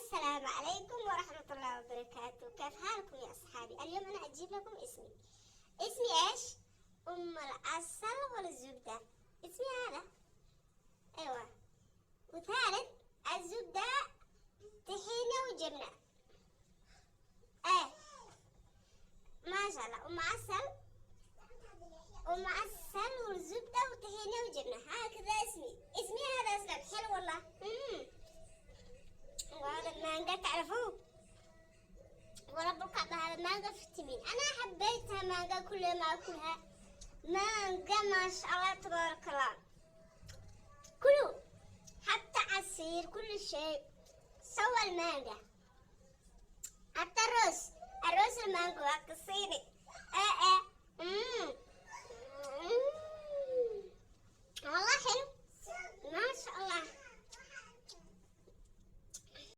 السلام عليكم ورحمة الله وبركاته. كيف حالكم يا أصحابي؟ اليوم أنا أجيب لكم اسمي إيش؟ أم العسل والزبدة. اسمي هذا. أيوة. وثالث الزبدة طحينة وجبنة. ما شاء الله. أم عسل والزبدة وطحينة وجبنة. هكذا اسمي هذا أسلم. حلو والله. وهذا المانجا تعرفوه؟ ورب الكعبة هذا مانجا فيتامين. أنا حبيتها مانجا، كل يوم أكلها مانجا ما شاء الله تبارك الله. كلوا حتى عصير كل شيء سوى المانجا، حتى الرز المانجا قصيري. والله حلو.